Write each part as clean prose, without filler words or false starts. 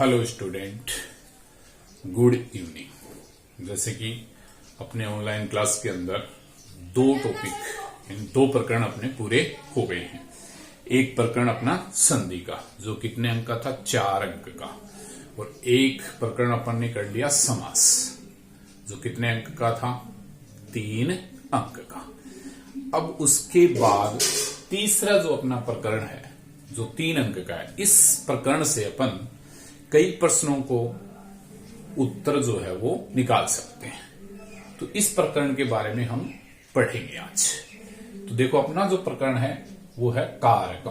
Hello student, good evening. जैसे कि अपने ऑनलाइन क्लास के अंदर दो टॉपिक दो प्रकरण अपने पूरे हो गए हैं। एक प्रकरण अपना संधि का जो कितने अंक का था, 4 अंक का, और एक प्रकरण अपन ने कर लिया समास जो कितने अंक का था, 3 अंक का। अब उसके बाद तीसरा जो अपना प्रकरण है जो 3 अंक का है, इस प्रकरण से अपन कई प्रश्नों को उत्तर जो है वो निकाल सकते हैं। तो इस प्रकरण के बारे में हम पढ़ेंगे आज। तो देखो, अपना जो प्रकरण है वो है कारक,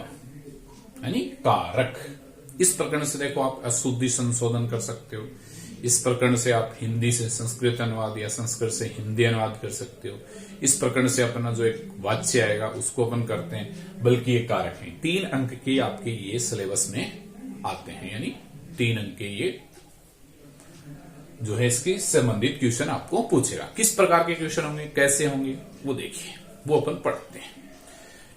यानी कारक। इस प्रकरण से देखो आप अशुद्धि संशोधन कर सकते हो। इस प्रकरण से आप हिंदी से संस्कृत अनुवाद या संस्कृत से हिंदी अनुवाद कर सकते हो। इस प्रकरण से अपना जो एक वाच्य आएगा उसको अपन करते हैं। बल्कि ये कारक है, 3 अंक के आपके ये सिलेबस में आते हैं, यानी 3 अंक के ये जो है इसके संबंधित क्वेश्चन आपको पूछेगा। किस प्रकार के क्वेश्चन होंगे, कैसे होंगे, वो देखिए, वो अपन पढ़ते हैं।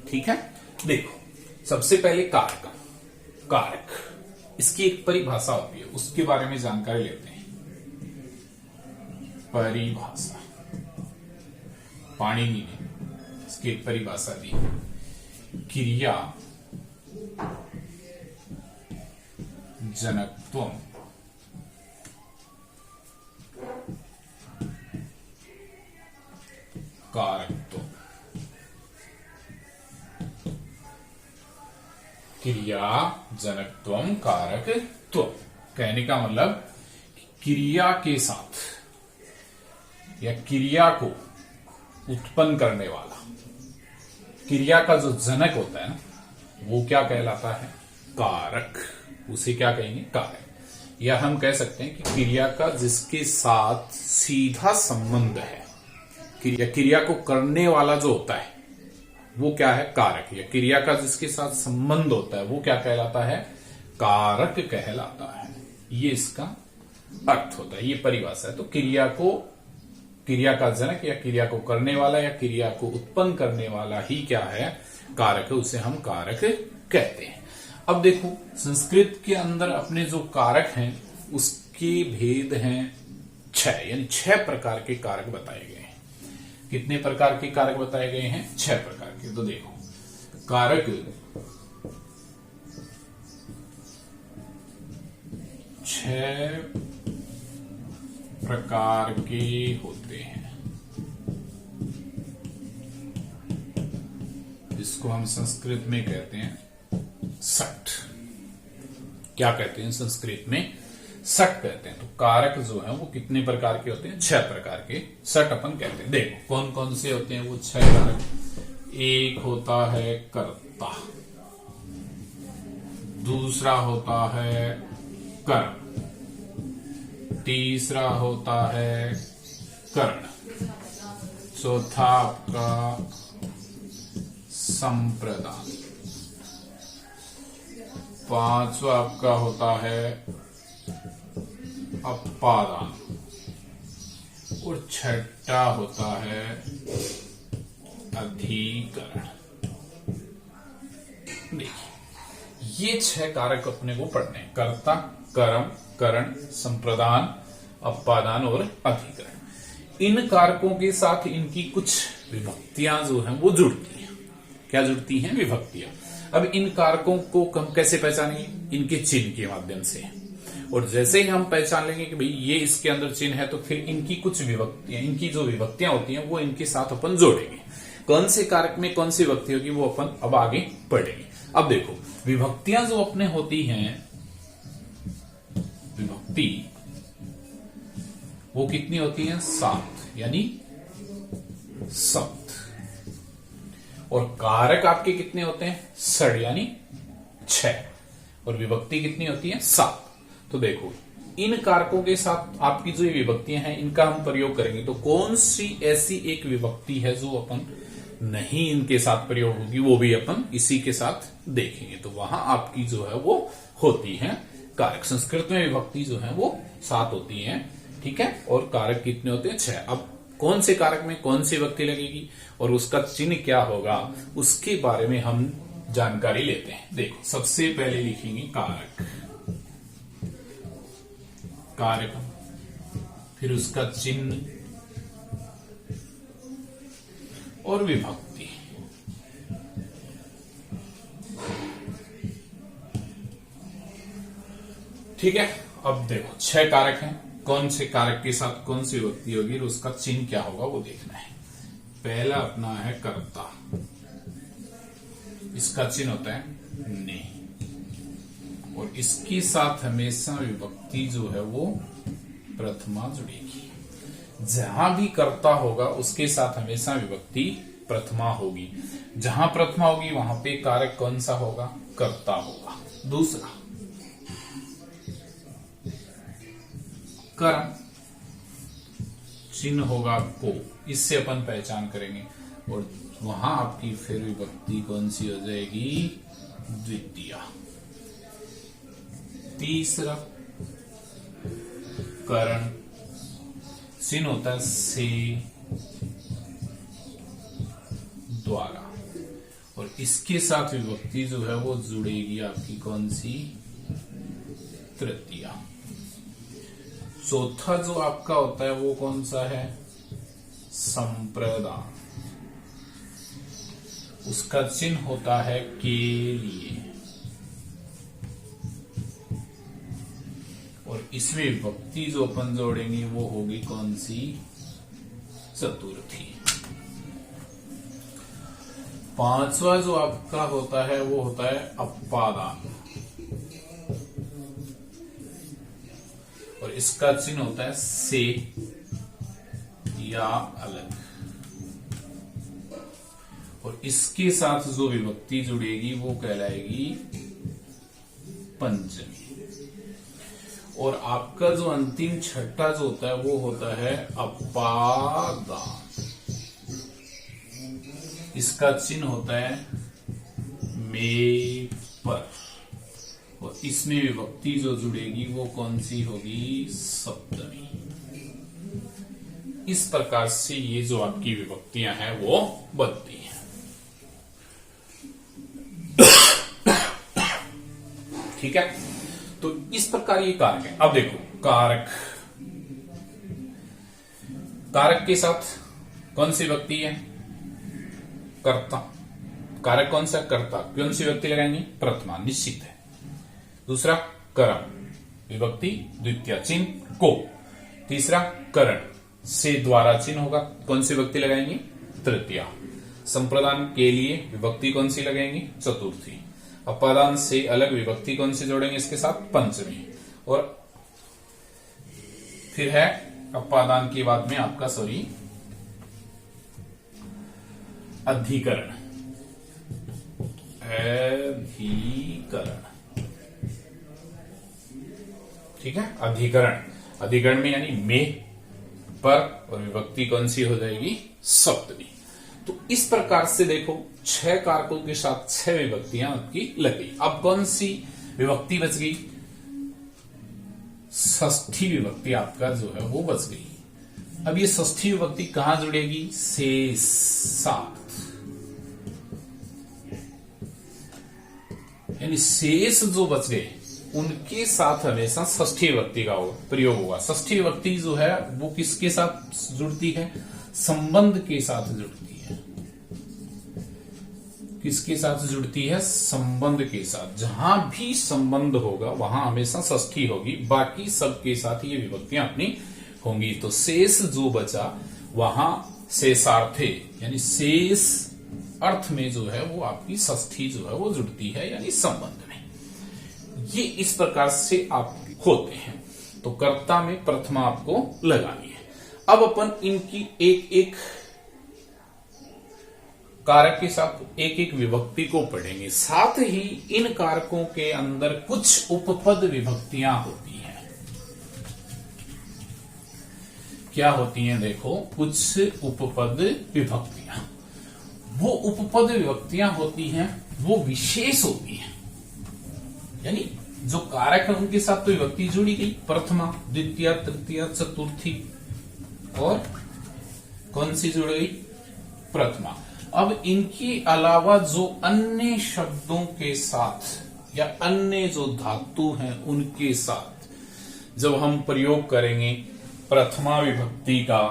ठीक है, देखो सबसे पहले कारक। कारक इसकी एक परिभाषा होती है, उसके बारे में जानकारी लेते हैं। परिभाषा, पाणिनि ने इसकी एक परिभाषा दी, क्रिया जनकत्वम कारकत्व। क्रिया जनकत्वम कारकत्व कहने का मतलब क्रिया के साथ या क्रिया को उत्पन्न करने वाला, क्रिया का जो जनक होता है ना, वो क्या कहलाता है, कारक। उसे क्या कहेंगे, कारक। या हम कह सकते हैं कि क्रिया का जिसके साथ सीधा संबंध है, क्रिया को करने वाला जो होता है वो क्या है, कारक। या क्रिया का जिसके साथ संबंध होता है वो क्या कहलाता है, कारक कहलाता है। ये इसका अर्थ होता है, ये परिभाषा है। तो क्रिया का जनक या क्रिया को करने वाला या क्रिया को उत्पन्न करने वाला ही क्या है, कारक है। उसे हम कारक कहते हैं। अब देखो, संस्कृत के अंदर अपने जो कारक हैं उसके भेद हैं 6, यानी 6 प्रकार के कारक बताए गए हैं। कितने प्रकार के कारक बताए गए हैं, 6 प्रकार के। तो देखो, कारक 6 प्रकार के होते हैं। इसको हम संस्कृत में कहते हैं सठ। क्या कहते हैं संस्कृत में, सठ कहते हैं। तो कारक जो है वो कितने प्रकार के होते हैं, 6 प्रकार के सठ अपन कहते हैं। देखो कौन कौन से होते हैं वो 6 कारक। एक होता है कर्ता, दूसरा होता है कर्म, तीसरा होता है कर्ण, चौथा आपका संप्रदान, पांचवा आपका होता है अपादान, और छठा होता है अधिकरण। देखिए, ये 6 कारक अपने को पढ़ने हैं, कर्ता, कर्म, करण, संप्रदान, अपादान और अधिकरण। इन कारकों के साथ इनकी कुछ विभक्तियां जो हैं वो जुड़ती हैं। क्या जुड़ती हैं, विभक्तियां। अब इन कारकों को हम कैसे पहचानेंगे, इनके चिन्ह के माध्यम से। और जैसे ही हम पहचान लेंगे कि भाई ये इसके अंदर चिन्ह है, तो फिर इनकी कुछ विभक्तियां, इनकी जो विभक्तियां होती हैं वो इनके साथ अपन जोड़ेंगे। कौन से कारक में कौन सी विभक्ति होगी वो अपन अब आगे पढ़ेंगे। अब देखो, विभक्तियां जो अपने होती हैं, विभक्ति वो कितनी होती है, 7, यानी सप्त। और कारक आपके कितने होते हैं, षड, यानी 6। और विभक्ति कितनी होती है, 7। तो देखो, इन कारकों के साथ आपकी जो ये विभक्तियां हैं इनका हम प्रयोग करेंगे। तो कौन सी ऐसी एक विभक्ति है जो अपन नहीं इनके साथ प्रयोग होगी, वो भी अपन इसी के साथ देखेंगे। तो वहां आपकी जो है वो होती है कारक। संस्कृत में विभक्ति जो है वो 7 होती है, ठीक है, और कारक कितने होते हैं, 6। अब कौन से कारक में कौन सी विभक्ति लगेगी और उसका चिन्ह क्या होगा, उसके बारे में हम जानकारी लेते हैं। देखो, सबसे पहले लिखेंगे कारक। कारक, फिर उसका चिन्ह और विभक्ति। ठीक है, अब देखो 6 कारक हैं, कौन से कारक के साथ कौन सी विभक्ति होगी और उसका चिन्ह क्या होगा वो देखना है। पहला अपना है कर्ता, इसका चिन्ह होता है ने, और इसके साथ हमेशा विभक्ति जो है वो प्रथमा जुड़ेगी। जहां भी कर्ता होगा उसके साथ हमेशा विभक्ति प्रथमा होगी। जहां प्रथमा होगी वहां पे कारक कौन सा होगा? कर्ता होगा। दूसरा कर्म, चिन्ह होगा को, इससे अपन पहचान करेंगे, और वहां आपकी फिर विभक्ति कौन सी हो जाएगी? द्वितीय। तीसरा करण, चिन्ह होता है से, द्वारा, और इसके साथ विभक्ति जो है वो जुड़ेगी आपकी कौन सी? तृतीया। चौथा जो आपका होता है वो कौन सा है? संप्रदान, उसका चिन्ह होता है के लिए, और इसमें विभक्ति जो अपन जोड़ेंगे वो होगी कौन सी? चतुर्थी। पांचवा जो आपका होता है वो होता है अपादान, और इसका चिन्ह होता है से या अलग, और इसके साथ जो विभक्ति जुड़ेगी वो कहलाएगी पंचमी। और आपका जो अंतिम छठा जो होता है वो होता है अपादान, इसका चिन्ह होता है में पर, और इसमें विभक्ति जो जुड़ेगी वो कौन सी होगी? सप्तमी। इस प्रकार से ये जो आपकी विभक्तियां हैं वो बनती हैं। ठीक है, तो इस प्रकार ये कारक है। अब देखो कारक, कारक के साथ कौन सी विभक्ति है? कर्ता। कारक कौन सा? कर्ता। कौन सी विभक्ति लगाएंगे? प्रथमा, निश्चित है। दूसरा कर्म, विभक्ति द्वितीय, चिन्ह को। तीसरा करण, से द्वारा चिन्ह होगा, कौन सी विभक्ति लगाएंगे? तृतीया। संप्रदान के लिए विभक्ति कौन सी लगाएंगे? चतुर्थी। अपादान से अलग विभक्ति कौन सी जोड़ेंगे इसके साथ? पंचमी। और फिर है अपादान के बाद में आपका अधिकरण। अधिकरण, ठीक है, अधिकरण। अधिकरण में यानी में पर, और विभक्ति कौन सी हो जाएगी? सप्तमी। तो इस प्रकार से देखो 6 कारकों के साथ 6 विभक्तियां आपकी लग गई। अब कौन सी विभक्ति बच गई? षष्ठी विभक्ति आपका जो है वो बच गई। अब ये षष्ठी विभक्ति कहां जुड़ेगी? से साथ, यानी शेष जो बच गए उनके साथ हमेशा षष्ठी विभक्ति का प्रयोग होगा। षष्ठी विभक्ति जो है वो किसके साथ जुड़ती है? संबंध के साथ जुड़ती है। किसके साथ जुड़ती है? संबंध के साथ। जहां भी संबंध होगा वहां हमेशा षष्ठी होगी, बाकी सबके साथ ये विभक्तियां अपनी होंगी। तो शेष जो बचा वहां शेषार्थे यानी शेष अर्थ में जो है वो आपकी षष्ठी जो है वो जुड़ती है, यानी संबंध में। ये इस प्रकार से आप होते हैं। तो कर्ता में प्रथमा आपको लगानी है। अब अपन इनकी एक एक कारक के साथ एक एक विभक्ति को पढ़ेंगे। साथ ही इन कारकों के अंदर कुछ उपपद विभक्तियां होती हैं। क्या होती हैं? देखो, कुछ उपपद विभक्तियां। वो उपपद विभक्तियां होती हैं वो विशेष होती हैं, यानी जो कारक है उनके साथ तो विभक्ति जुड़ी गई, प्रथमा, द्वितीय, तृतीय, चतुर्थी, और कौन सी जुड़ गई? प्रथमा। अब इनके अलावा जो अन्य शब्दों के साथ या अन्य जो धातु हैं उनके साथ जब हम प्रयोग करेंगे प्रथमा विभक्ति का,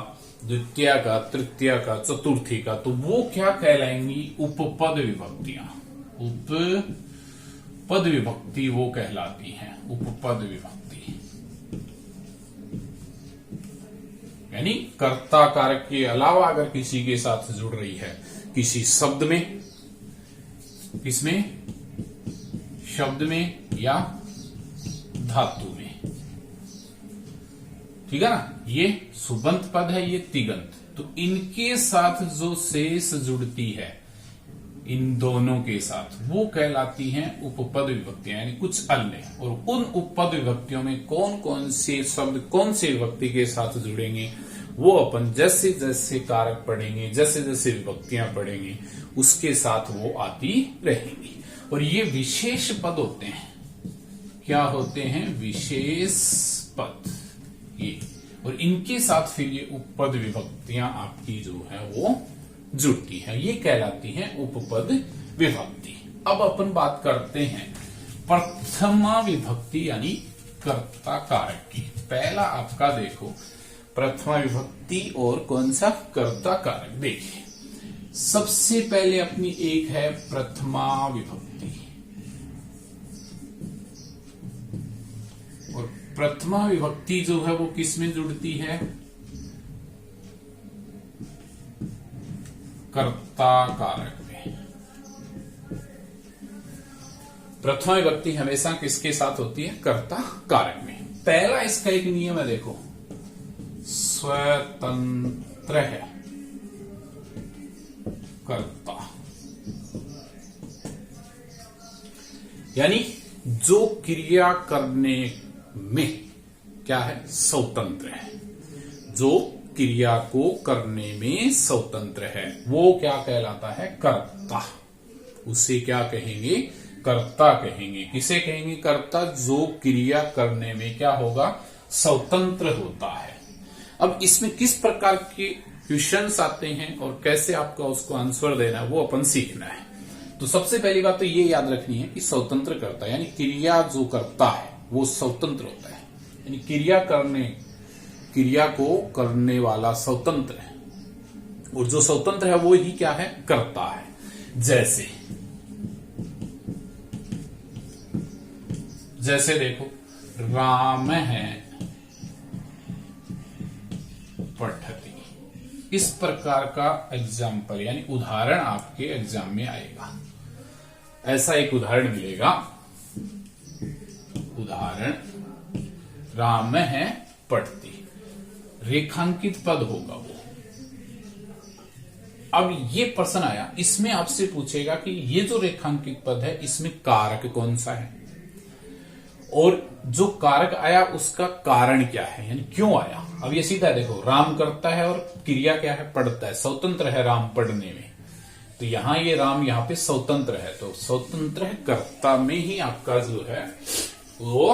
द्वितीय का, तृतीय का, चतुर्थी का, तो वो क्या कहलाएंगी? उपपद विभक्तियां। उपपद विभक्ति वो कहलाती हैं, उपपद विभक्ति। यानी कर्ता कारक के अलावा अगर किसी के साथ जुड़ रही है, किसी शब्द में, किसमें? शब्द में या धातु में, ठीक है ना। ये सुबंत पद है, ये तिगंत, तो इनके साथ जो शेष जुड़ती है, इन दोनों के साथ, वो कहलाती हैं उपपद विभक्तियां, यानी कुछ अन्य। और उन उपपद विभक्तियों में कौन कौन से शब्द कौन से विभक्ति के साथ जुड़ेंगे, वो अपन जैसे जैसे कारक पढ़ेंगे, जैसे जैसे विभक्तियां पढ़ेंगे, उसके साथ वो आती रहेंगी। और ये विशेष पद होते हैं। क्या होते हैं? विशेष पद ये। और इनके साथ फिर ये उपपद विभक्तियां आपकी जो है वो जुड़ती है, ये कहलाती है उपपद विभक्ति। अब अपन बात करते हैं प्रथमा विभक्ति यानी कर्ता कारक की। पहला आपका देखो प्रथमा विभक्ति और कौन सा? कर्ता कारक। देखिए सबसे पहले अपनी एक है प्रथमा विभक्ति, और प्रथमा विभक्ति जो है वो किस में जुड़ती है? कर्ता कारक में। प्रथमा विभक्ति हमेशा किसके साथ होती है? कर्ता कारक में। पहला इसका एक नियम है, देखो, स्वतंत्र है कर्ता, यानी जो क्रिया करने में क्या है? स्वतंत्र है। जो क्रिया को करने में स्वतंत्र है वो क्या कहलाता है? कर्ता। उसे क्या कहेंगे? कर्ता कहेंगे। किसे कहेंगे कर्ता? जो क्रिया करने में क्या होगा? स्वतंत्र होता है। अब इसमें किस प्रकार के क्वेश्चंस आते हैं और कैसे आपका उसको आंसर देना है वो अपन सीखना है। तो सबसे पहली बात तो ये याद रखनी है कि स्वतंत्र कर्ता यानी क्रिया जो करता है वो स्वतंत्र होता है, यानी क्रिया को करने वाला स्वतंत्र है, और जो स्वतंत्र है वो ही क्या है? कर्ता है। जैसे देखो राम है पठती, इस प्रकार का एग्जाम्पल यानी उदाहरण आपके एग्जाम में आएगा। ऐसा एक उदाहरण मिलेगा, उदाहरण राम है पठती, रेखांकित पद होगा वो। अब ये प्रश्न आया, इसमें आपसे पूछेगा कि ये जो रेखांकित पद है इसमें कारक कौन सा है, और जो कारक आया उसका कारण क्या है, यानी क्यों आया। अब ये सीधा देखो, राम करता है और क्रिया क्या है? पढ़ता है, स्वतंत्र है राम पढ़ने में। तो यहां ये राम यहाँ पे स्वतंत्र है, तो स्वतंत्र है कर्ता में ही आपका जो है वो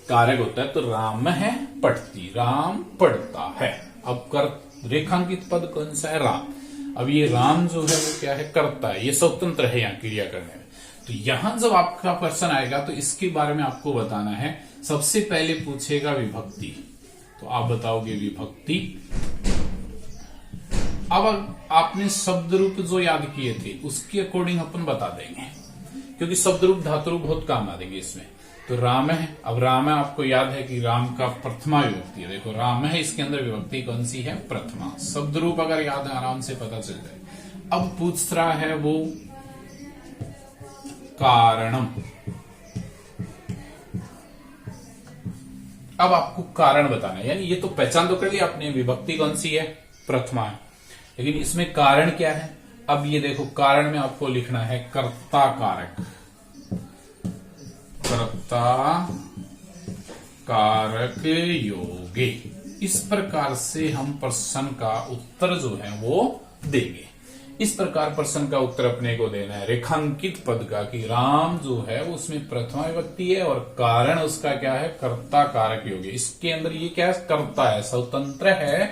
कारक होता है। तो राम है पढ़ती, राम पढ़ता है। अब कर रेखांकित पद कौन सा है? राम। अब ये राम जो है वो क्या है? करता है, ये स्वतंत्र है यहाँ क्रिया करने में। तो यहां जब आपका प्रश्न आएगा तो इसके बारे में आपको बताना है। सबसे पहले पूछेगा विभक्ति, तो आप बताओगे विभक्ति। अब आपने शब्द रूप जो याद किए थे उसके अकॉर्डिंग अपन बता देंगे, क्योंकि शब्द रूप धातु रूप बहुत काम आ देंगे इसमें। तो राम है, अब राम है आपको याद है कि राम का प्रथमा विभक्ति है। देखो राम है, इसके अंदर विभक्ति कौन सी है? प्रथमा। शब्द रूप अगर याद है आराम से पता चल जाए। अब पूछ रहा है वो कारणम। अब आपको कारण बताना है, यानी ये तो पहचान तो कर लिया आपने, विभक्ति कौन सी है? प्रथमा है, लेकिन इसमें कारण क्या है? अब ये देखो कारण में आपको लिखना है कर्ता कारक, कर्ता कारक योगे। इस प्रकार से हम प्रश्न का उत्तर जो है वो देंगे। इस प्रकार प्रश्न का उत्तर अपने को देना है रेखांकित पद का, कि राम जो है उसमें प्रथमा विभक्ति है और कारण उसका क्या है? कर्ता कारक योगे। इसके अंदर ये क्या है? कर्ता है, स्वतंत्र है,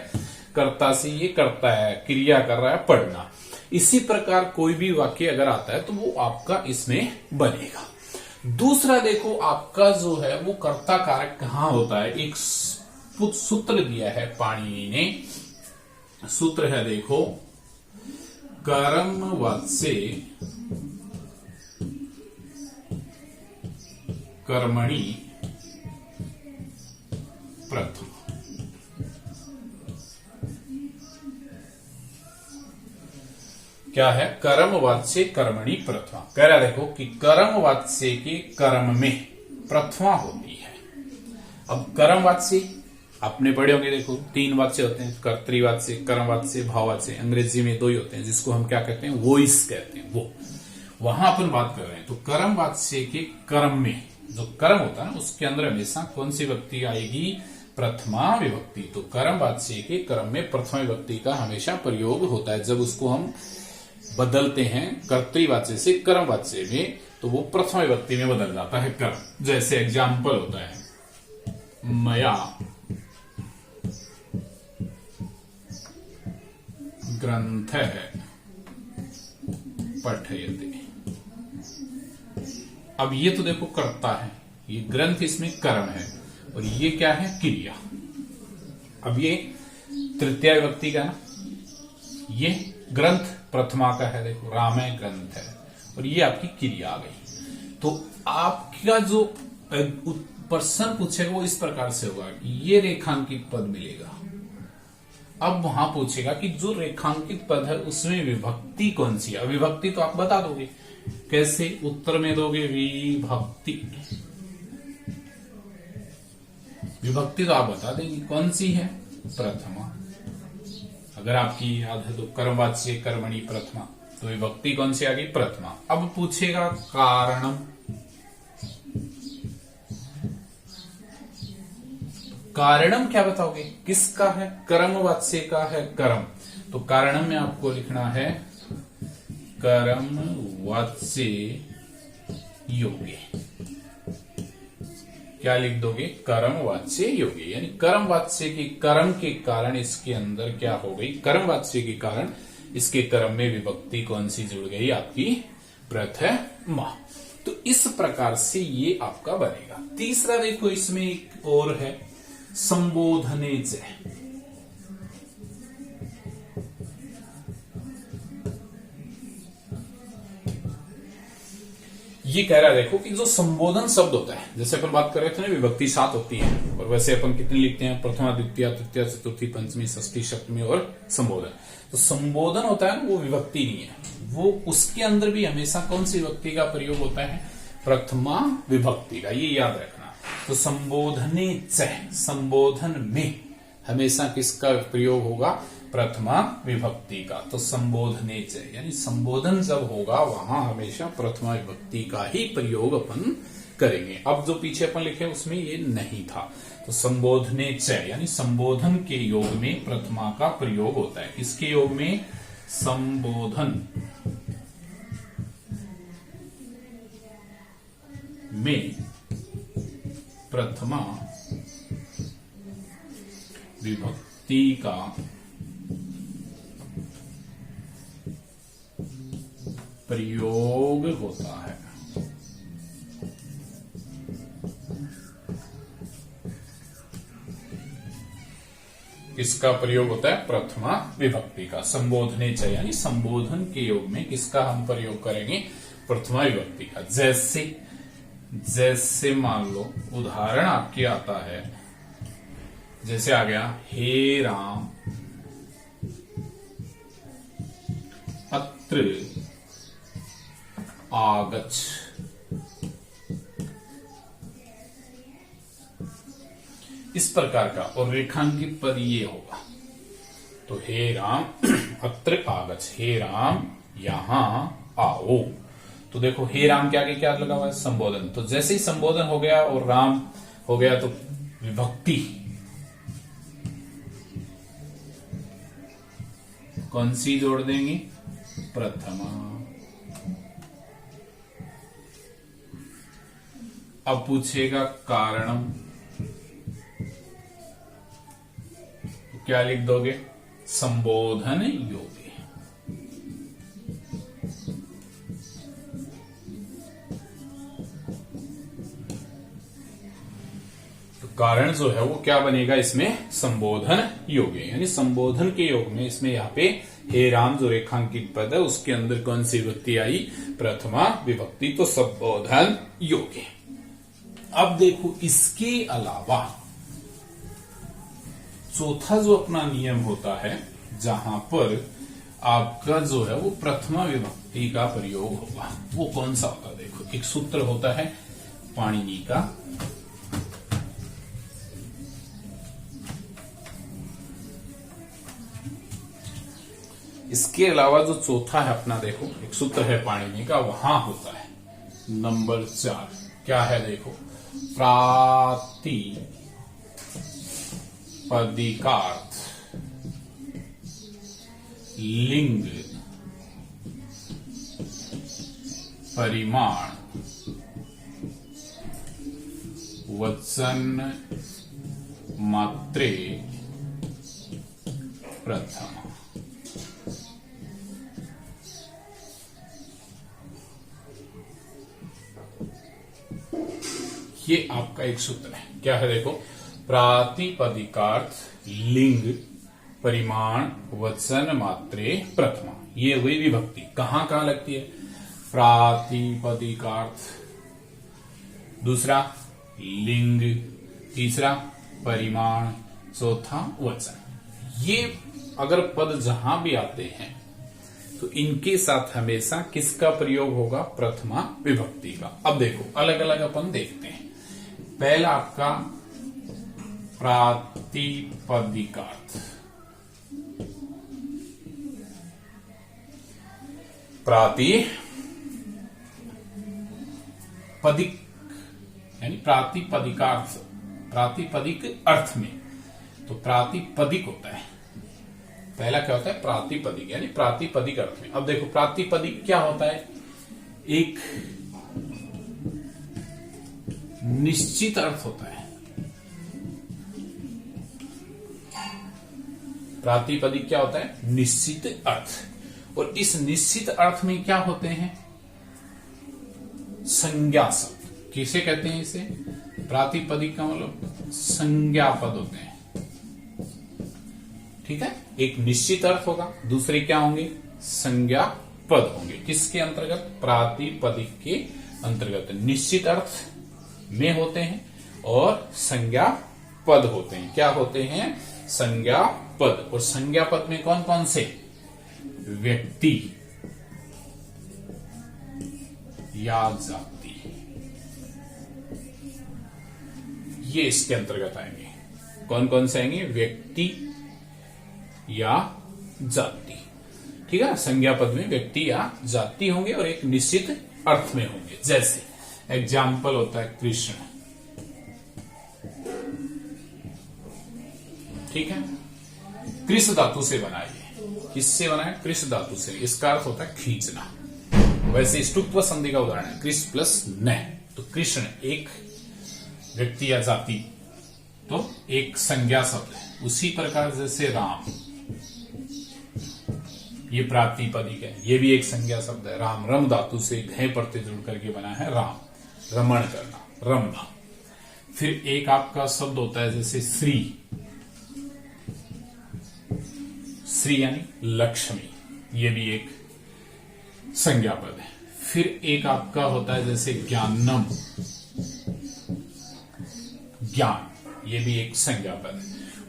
कर्ता से ये करता है, क्रिया कर रहा है पढ़ना। इसी प्रकार कोई भी वाक्य अगर आता है तो वो आपका इसमें बनेगा। दूसरा देखो आपका जो है वो कर्ता कारक कहां होता है। एक सूत्र दिया है पाणिनि ने, सूत्र है देखो, कर्मवाच्ये कर्मणि प्रथम। क्या है? कर्मवाच्ये कर्मणि प्रथमा। कह रहा देखो कि कर्मवाच्य के कर्म में प्रथमा होती है। अब कर्मवाच्य आपने पढ़े होंगे, देखो 3 वाच्य होते हैं, कर्तृवाच्य, कर्मवाच्य, भाववाच्य। अंग्रेजी में 2 ही होते हैं, जिसको हम क्या कहते हैं, वॉइस कहते हैं। वो वहां अपन बात कर रहे हैं। तो कर्मवाच्य के कर्म में जो कर्म होता है ना, उसके अंदर हमेशा कौन सी विभक्ति आएगी? प्रथमा विभक्ति। तो कर्मवाच्य के कर्म में प्रथमा विभक्ति का हमेशा प्रयोग होता है। जब उसको हम बदलते हैं कर्तृवाच्य से कर्मवाच्य में, तो वो प्रथमा विभक्ति में बदल जाता है कर्म। जैसे एग्जाम्पल होता है, मया ग्रंथ पठयते। अब ये तो देखो कर्ता है, ये ग्रंथ इसमें कर्म है, और ये क्या है? क्रिया। अब ये तृतीय विभक्ति का ना, ये ग्रंथ प्रथमा का है, देखो रामय ग्रंथ है, और ये आपकी क्रिया आ गई। तो आपका जो प्रश्न पूछेगा वो इस प्रकार से होगा कि ये रेखांकित पद मिलेगा। अब वहां पूछेगा कि जो रेखांकित पद है उसमें विभक्ति कौन सी है। विभक्ति तो आप बता दोगे, कैसे? उत्तर में दोगे विभक्ति। विभक्ति तो आप बता देंगे कौन सी है? प्रथमा। अगर आपकी याद है तो कर्मवाच्य कर्मणि प्रथमा, तो विभक्ति कौन सी आ गई? प्रथमा। अब पूछेगा कारणम। कारणम क्या बताओगे? किसका है? कर्मवाच्य का है, कर्म। तो कारणम में आपको लिखना है कर्मवाच्य योगे। क्या लिख दोगे? कर्मवाच्य योगे। यानी कर्मवाच्य के कर्म के कारण इसके अंदर क्या हो गई? कर्मवाच्य के कारण इसके कर्म में विभक्ति कौन सी जुड़ गई? आपकी प्रथमा। तो इस प्रकार से ये आपका बनेगा। तीसरा देखो, इसमें एक और है, संबोधने च। ये कह रहा है देखो कि जो संबोधन शब्द होता है, जैसे अपन बात कर रहे थे ना, विभक्ति 7 होती है, और वैसे अपन कितनी लिखते हैं? प्रथमा, द्वितीय, तृतीय, चतुर्थी, पंचमी, षष्ठी, सप्तमी और संबोधन। तो संबोधन होता है ना, वो विभक्ति नहीं है, वो उसके अंदर भी हमेशा कौन सी विभक्ति का प्रयोग होता है? प्रथमा विभक्ति का। ये याद रखना। तो संबोधने च, संबोधन में हमेशा किसका प्रयोग होगा? प्रथमा विभक्ति का। तो संबोधने च यानी संबोधन जब होगा वहां हमेशा प्रथमा विभक्ति का ही प्रयोग अपन करेंगे। अब जो पीछे अपन लिखे उसमें ये नहीं था। तो संबोधने च यानी संबोधन के योग में प्रथमा का प्रयोग होता है। किसके योग में? संबोधन में प्रथमा विभक्ति का प्रयोग होता है। किसका प्रयोग होता है? प्रथमा विभक्ति का। संबोधने च यानी संबोधन के योग में किसका हम प्रयोग करेंगे? प्रथमा विभक्ति का। जैसे मान लो उदाहरण आपके आता है, जैसे आ गया, हे राम अत्र आगच्छ। इस प्रकार का। और रेखांकित पद ये होगा। तो हे राम अत्र आगच्छ, हे राम यहां आओ। तो देखो हे राम के आगे क्या लगा हुआ है? संबोधन। तो जैसे ही संबोधन हो गया और राम हो गया तो विभक्ति कौन सी जोड़ देंगे? प्रथमा। अब पूछेगा कारणम, क्या लिख दोगे? संबोधन योगे। कारण जो है वो क्या बनेगा, इसमें संबोधन योग है, यानी संबोधन के योग में इसमें यहाँ पे हे राम जो रेखांकित पद है उसके अंदर कौन सी विभक्ति आई, प्रथमा विभक्ति, तो संबोधन योग है। अब देखो इसके अलावा चौथा जो अपना नियम होता है जहां पर आपका जो है वो प्रथमा विभक्ति का प्रयोग होगा, वो कौन सा होता है। देखो एक सूत्र होता है पाणिनि का, इसके अलावा जो चौथा है अपना, देखो एक सूत्र है पाणिनि का, वहां होता है नंबर 4, क्या है देखो, प्रातिपदिकार्थ लिंग परिमाण वचन मात्रे प्रथम। ये आपका एक सूत्र है, क्या है देखो, प्रातिपदिकार्थ लिंग परिमाण वचन मात्रे प्रथमा। ये हुई विभक्ति, कहां कहां लगती है, प्रातिपदिकार्थ, दूसरा लिंग, तीसरा परिमाण, चौथा वचन। ये अगर पद जहां भी आते हैं तो इनके साथ हमेशा किसका प्रयोग होगा, प्रथमा विभक्ति का। अब देखो अलग अलग अपन देखते हैं। पहला आपका प्रातिपदिकार्थ, प्रातिपदिक यानी प्रातिपदिकार्थ, प्रातिपदिक अर्थ में, तो प्रातिपदिक होता है पहला, क्या होता है प्रातिपदिक, यानी प्रातिपदिक अर्थ में। अब देखो प्रातिपदिक क्या होता है, एक निश्चित अर्थ होता है। प्रातिपदिक क्या होता है, निश्चित अर्थ, और इस निश्चित अर्थ में क्या होते हैं, संज्ञा शब्द। किसे कहते हैं इसे, प्रातिपदिक का मतलब संज्ञा पद होते हैं, ठीक है। एक निश्चित अर्थ होगा, दूसरे क्या होंगे, संज्ञा पद होंगे। किसके अंतर्गत, प्रातिपदिक के अंतर्गत। निश्चित अर्थ में होते हैं और संज्ञा पद होते हैं। क्या होते हैं, संज्ञा पद। और संज्ञा पद में कौन कौन से, व्यक्ति या जाति, ये इसके अंतर्गत आएंगे। कौन कौन से आएंगे, व्यक्ति या जाति, ठीक है। संज्ञा पद में व्यक्ति या जाति होंगे और एक निश्चित अर्थ में होंगे। जैसे एग्जाम्पल होता है कृष्ण, ठीक है। कृष धातु से बनाइए, किससे बना है, कृष धातु से। इसका अर्थ होता है खींचना। वैसे ष्टुत्व संधि का उदाहरण है कृष प्लस न, तो कृष्ण एक व्यक्ति या जाति, तो एक संज्ञा शब्द है। उसी प्रकार जैसे राम, ये प्रातिपदिक है, ये भी एक संज्ञा शब्द है। राम, रम धातु से घय प्रत्यय जुड़ करके बना है राम, रमण करना, रंभा। फिर एक आपका शब्द होता है जैसे श्री, श्री यानी लक्ष्मी, ये भी एक संज्ञा पद है। फिर एक आपका होता है जैसे ज्ञानम, ज्ञान, ये भी एक संज्ञा पद है।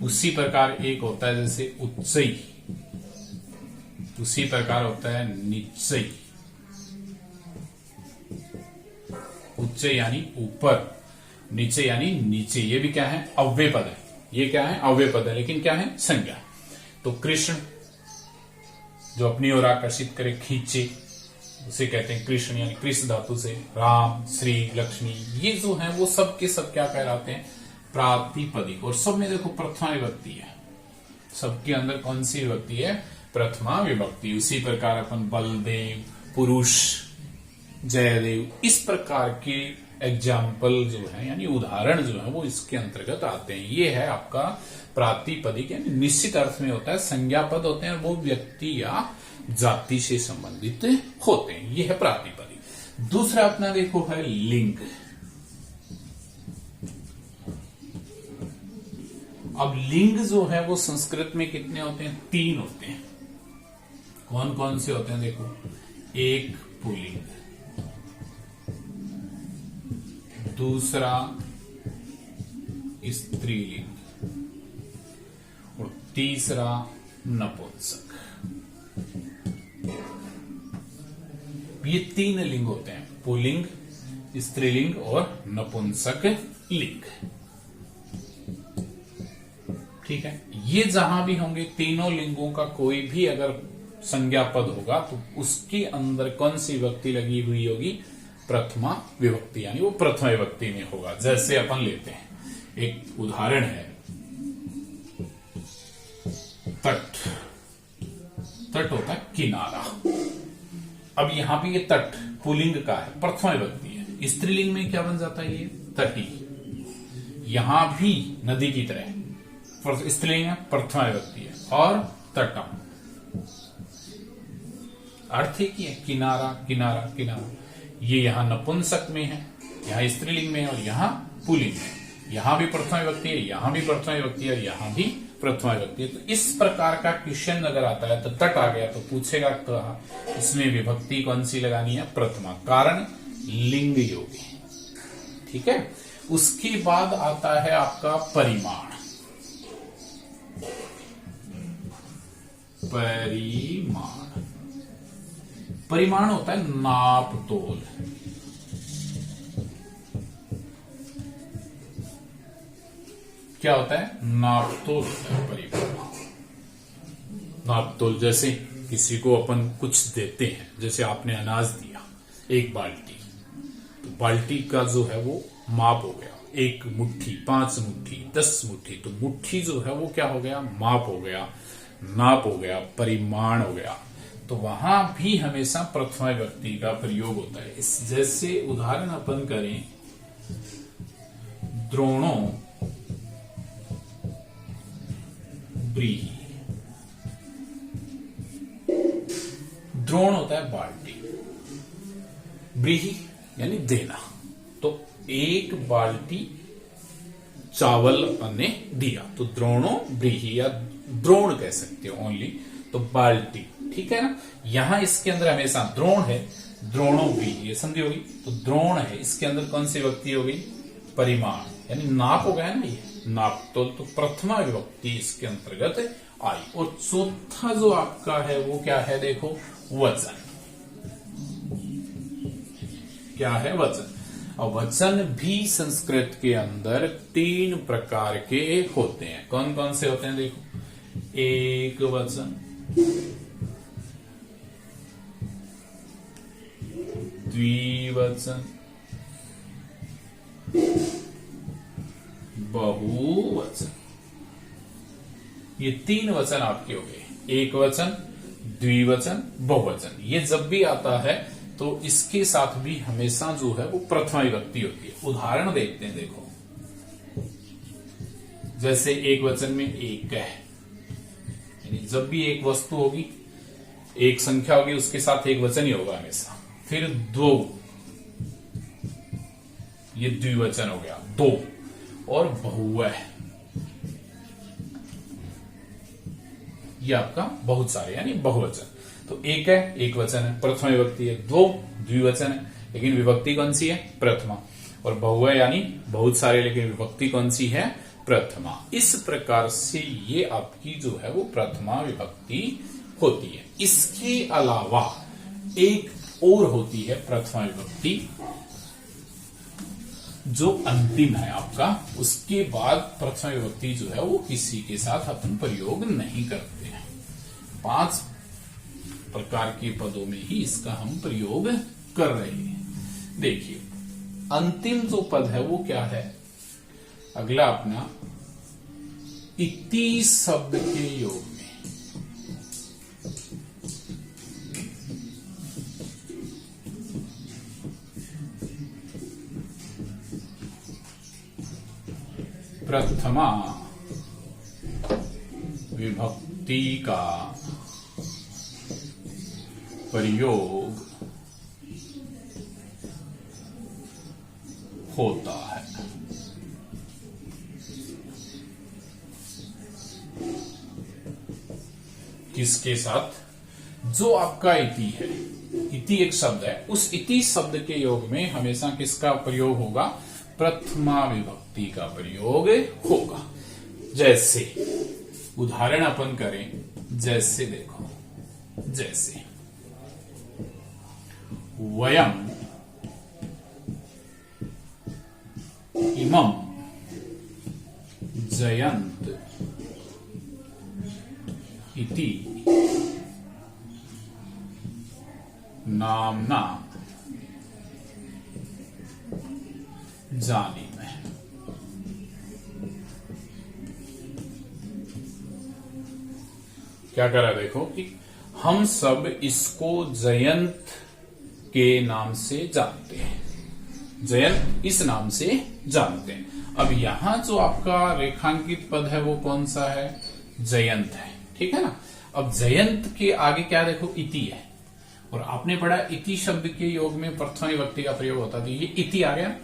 उसी प्रकार एक होता है जैसे उच्चई, उसी प्रकार होता है निश्चय, उच्च यानी ऊपर, नीचे यानी नीचे, ये भी क्या है, अव्यय पद है। ये क्या है, अव्यय पद है, लेकिन क्या है, संज्ञा। तो कृष्ण जो अपनी ओर आकर्षित करे, खींचे, उसे कहते हैं कृष्ण, यानी कृष्ण धातु से। राम, श्री, लक्ष्मी, ये जो है वो सब के सब क्या कहलाते हैं, प्रातिपदिक। और सब में देखो प्रथमा विभक्ति है, सबके अंदर कौन सी विभक्ति है, प्रथमा विभक्ति। उसी प्रकार अपन बलदेव, पुरुष, जयदेव, इस प्रकार के एग्जाम्पल जो है यानी उदाहरण जो है वो इसके अंतर्गत आते हैं। ये है आपका प्रातिपदिक, यानी निश्चित अर्थ में होता है, संज्ञा पद होते हैं, वो व्यक्ति या जाति से संबंधित होते हैं। ये है प्रातिपदिक। दूसरा अपना देखो है लिंग। अब लिंग जो है वो संस्कृत में कितने होते हैं? 3 होते हैं। कौन कौन से होते हैं? देखो, एक पुल्लिंग, दूसरा स्त्रीलिंग और तीसरा नपुंसक। ये 3 लिंग होते हैं, पुल्लिंग, स्त्रीलिंग और नपुंसक लिंग। ठीक है, ये जहां भी होंगे तीनों लिंगों का कोई भी अगर संज्ञा पद होगा तो उसके अंदर कौन सी विभक्ति लगी हुई होगी? प्रथमा विभक्ति, यानी वो प्रथमा विभक्ति में होगा। जैसे अपन लेते हैं, एक उदाहरण है तट। तट होता है किनारा। अब यहां पे ये तट पुल्लिंग का है, प्रथमा विभक्ति है। स्त्रीलिंग में क्या बन जाता है? ये तटी। यहां भी नदी की तरह स्त्रीलिंग है, प्रथमा विभक्ति है। और तटम, अर्थ ही की है किनारा किनारा किनारा। ये यहां नपुंसक में है, यहां स्त्रीलिंग में है और यहां पुल्लिंग में। यहां भी प्रथमा विभक्ति है, यहां भी प्रथमा विभक्ति है, यहां भी प्रथमा विभक्ति है। तो इस प्रकार का क्वेश्चन अगर आता है तो तट आ गया तो पूछेगा तो इसमें विभक्ति कौन सी लगानी है? प्रथमा, कारण लिंग योगी। ठीक है, उसके बाद आता है आपका परिमाण। परिमाण, परिमाण होता है नाप तोल। क्या होता है? नाप तोल होता है परिमाण। नाप तोल, जैसे किसी को अपन कुछ देते हैं, जैसे आपने अनाज दिया 1 बाल्टी, तो बाल्टी का जो है वो माप हो गया 1 मुट्ठी, 5 मुट्ठी, 10 मुट्ठी। तो मुट्ठी जो है वो क्या हो गया? माप हो गया, नाप हो गया, परिमाण हो गया। तो वहां भी हमेशा प्रथमा विभक्ति का प्रयोग होता है। जैसे उदाहरण अपन करें, द्रोणों ब्रीहि। द्रोण होता है बाल्टी, ब्रीहि यानी देना। तो 1 बाल्टी चावल अपन ने दिया तो द्रोणों ब्रीहि, या द्रोण कह सकते हो ओनली, तो बाल्टी। ठीक है ना, यहां इसके अंदर हमेशा द्रोण है, द्रोणों ब्रीहि ये संधि होगी। तो द्रोण है, इसके अंदर कौन सी विभक्ति होगी? परिमाण, यानी नाप हो गया ना, ये नाप तो प्रथमा विभक्ति इसके अंतर्गत आई। और चौथा जो आपका है वो क्या है? देखो, वचन। क्या है? वचन। और वचन भी संस्कृत के अंदर 3 प्रकार के होते हैं। कौन कौन से होते हैं? देखो, एक वचन, द्विवचन, बहुवचन। ये 3 वचन आपके हो गए, एक वचन, द्विवचन, बहुवचन। ये जब भी आता है तो इसके साथ भी हमेशा जो है वो प्रथमा विभक्ति होती है। उदाहरण देखते हैं, देखो, जैसे एक वचन में एक है, यानी जब भी एक वस्तु होगी, एक संख्या होगी, उसके साथ एक वचन ही होगा हमेशा। फिर 2, ये द्विवचन हो गया 2, और बहुवचन, ये आपका बहुत सारे यानी बहुवचन। तो एक है, एक वचन है, प्रथमा विभक्ति है। 2 द्विवचन है, लेकिन विभक्ति कौन सी है? प्रथमा। और बहुवचन यानी बहुत सारे, लेकिन विभक्ति कौन सी है? प्रथमा। इस प्रकार से ये आपकी जो है वो प्रथमा विभक्ति होती है। इसके अलावा एक और होती है प्रथमा विभक्ति, जो अंतिम है आपका। उसके बाद प्रथमा विभक्ति जो है वो किसी के साथ अपन प्रयोग नहीं करते हैं। 5 प्रकार के पदों में ही इसका हम प्रयोग कर रहे हैं। देखिए, अंतिम जो पद है वो क्या है? अगला अपना इति शब्द के योग में प्रथमा विभक्ति का प्रयोग होता है। इसके साथ जो आपका इति है, इति एक शब्द है, उस इति शब्द के योग में हमेशा किसका प्रयोग होगा? प्रथमा विभक्ति का प्रयोग होगा। जैसे उदाहरण अपन करें, जैसे देखो, जैसे वयम इमं जयंत इति नामना जानीमः। क्या करा देखो कि हम सब इसको जयंत के नाम से जानते हैं, जयंत इस नाम से जानते हैं। अब यहां जो आपका रेखांकित पद है वो कौन सा है? जयंत है, ठीक है ना। अब जयंत के आगे क्या देखो? इति है, और आपने पढ़ा इति शब्द के योग में प्रथमा विभक्ति का प्रयोग होता है। तो ये इति आ गया।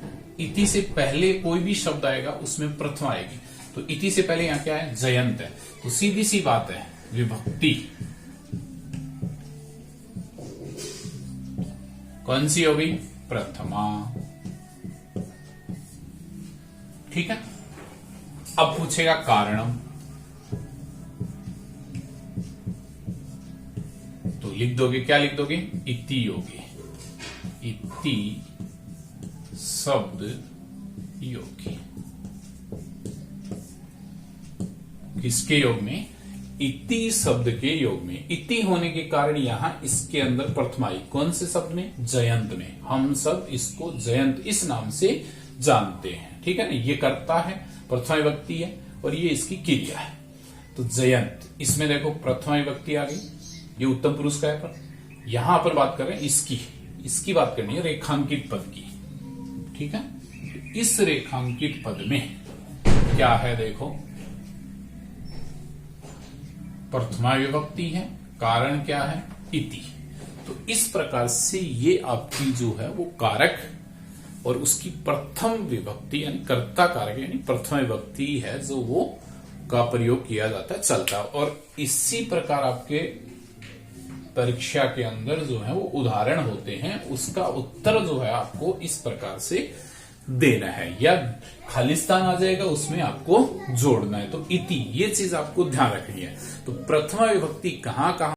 इति से पहले कोई भी शब्द आएगा उसमें प्रथमा आएगी, तो इति से पहले यहां क्या है? जयंत है। तो सीधी सी बात है, विभक्ति कौन सी होगी? प्रथमा, ठीक है। अब पूछेगा कारणम, तो लिख दोगे, क्या लिख दोगे? इति योगी, इति शब्द योगी। किसके योग में? इति शब्द के योग में। इति होने के कारण यहां इसके अंदर प्रथमा आई। कौन से शब्द में? जयंत में। हम सब इसको जयंत इस नाम से जानते हैं, ठीक है ना। ये कर्ता है, प्रथमा विभक्ति है, और ये इसकी क्रिया है। तो जयंत, इसमें देखो प्रथमा विभक्ति आ गई, ये उत्तम पुरुष का है। पर यहां पर बात कर रहे हैं इसकी बात करनी है, रेखांकित पद की, ठीक है। इस रेखांकित पद में क्या है देखो? प्रथमा विभक्ति है, कारण क्या है? इति। तो इस प्रकार से ये आपकी जो है वो कारक और उसकी प्रथम विभक्ति यानी कर्ता कारक यानी प्रथमा विभक्ति है जो वो का प्रयोग किया जाता है, चलता है। और इसी प्रकार आपके परीक्षा के अंदर जो है वो उदाहरण होते हैं, उसका उत्तर जो है आपको इस प्रकार से देना है, या खालिस्तान आ जाएगा उसमें आपको जोड़ना है। तो इति, ये चीज आपको ध्यान रखनी है। तो प्रथमा विभक्ति कहां